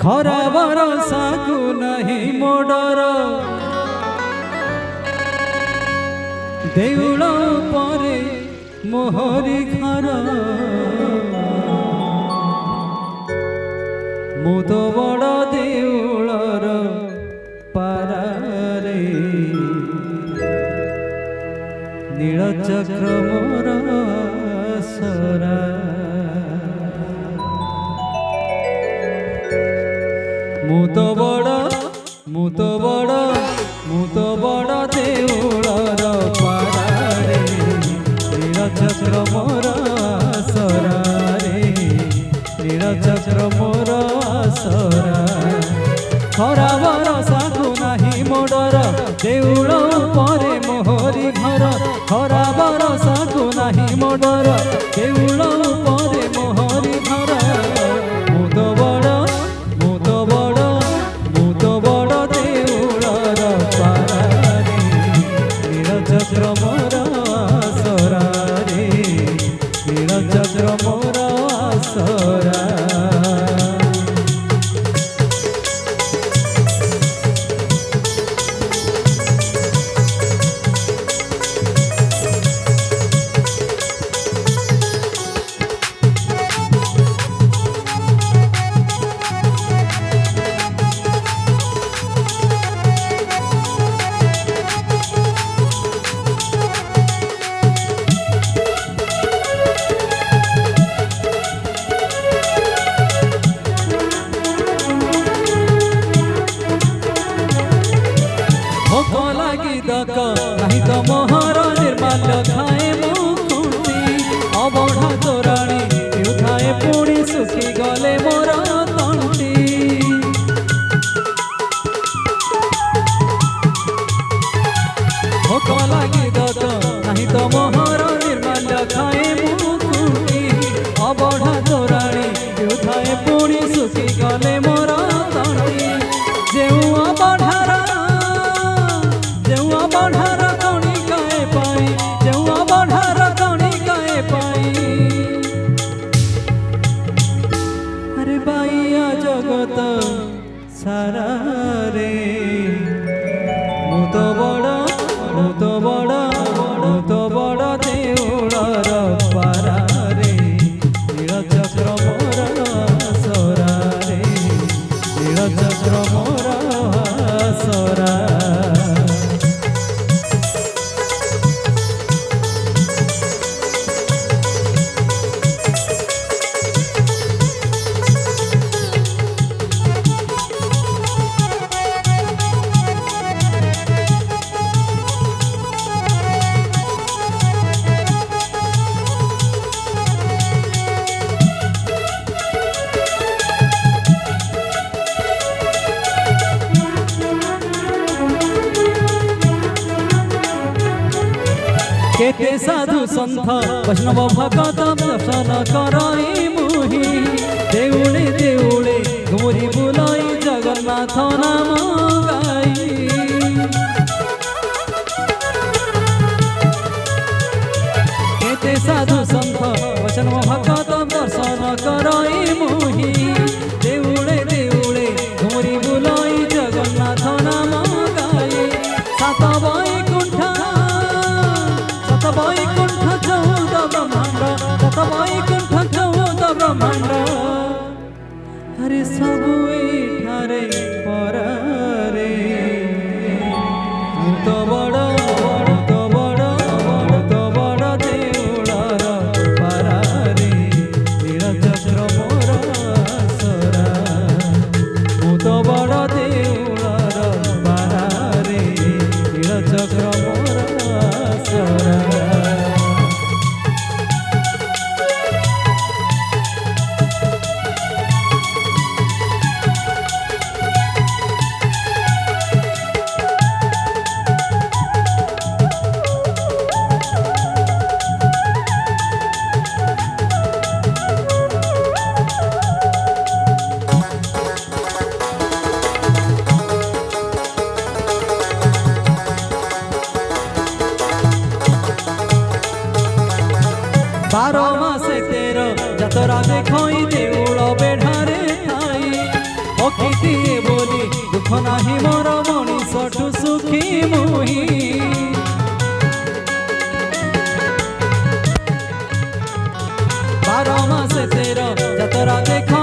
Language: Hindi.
खरा भरोसाକୁ ନାହିଁ ମୋ ଡର ଦେଉଳ ପରେ ମୋହରି ଘର ମୁଁ ତ ବଡ଼ ଦେଉଳର ପାରାରେ ନୀଳଚକ୍ର ମୋର ସରା ମୁଁ ତ ବଡ଼ ଦେଉଳର ପାରାରେ ନୀଳଚକ୍ର ମୋର ସରାରେ ନୀଳଚକ୍ର ମୋର ସରା ଖରା ଭରସାକୁ ନାହିଁ ମୋ ଡର ଦେଉଳ ଉପରେ ମୋହରି ଘର ଖରା ଭରସାକୁ ନାହିଁ ମୋ ଡର ଦେଉଳ ଉପରେ ମୋହରି ଘର ମୁଁ ତ ବଡ଼ ଦେଉଳର ପାରାରେ ନୀଳଚକ୍ର ମୋର ସରାରେ ନୀଳଚକ୍ର ମୋର ସରା नहीं तो मोहर निर्माल्य खाए मुखुंटी अबढ़ा तोराणी पिउथाए पुणी सुखी गले मोर तंटी भोक लगी दत नहीं तो मोहर निर्माल्य खाए मुखुंटी अबढ़ा तोराणी पिउथाए पुणी सुखी गले मोर तंटी जेउ अबढ़ार बढ़ार कणिकाए पाई जेउआ बढ़ार कणिकाए पाई अरे बाइया जगत सारा रे मु तो बड़ देउलर पारा रे नीलचक्र मोर सरा रे नीलचक्र मोर सरा केते साधु संत वैष्णव भगत दर्शन कराई मुहि देउळे देउळे घुमरी बुलाई जगन्नाथ नाम गाई केते साधु संत वैष्णव भगत दर्शन कराई मुहि देउळे देउळे घुमरी बुलाई जगन्नाथ नाम गाई सात वैकुंठ चौद ब्रह्मांड सात वैकुंठ चौद ब्रह्मांड हरे सबु एठारे परारे तो बड़ देउलर पारारे नीलचक्र मोर सरा मु तो बड़ देउलर पारारे नीलचक्र मोर सरा दुख नाही मोर मनीषठू सुखी मुही बार मासे तेर जतरा देखा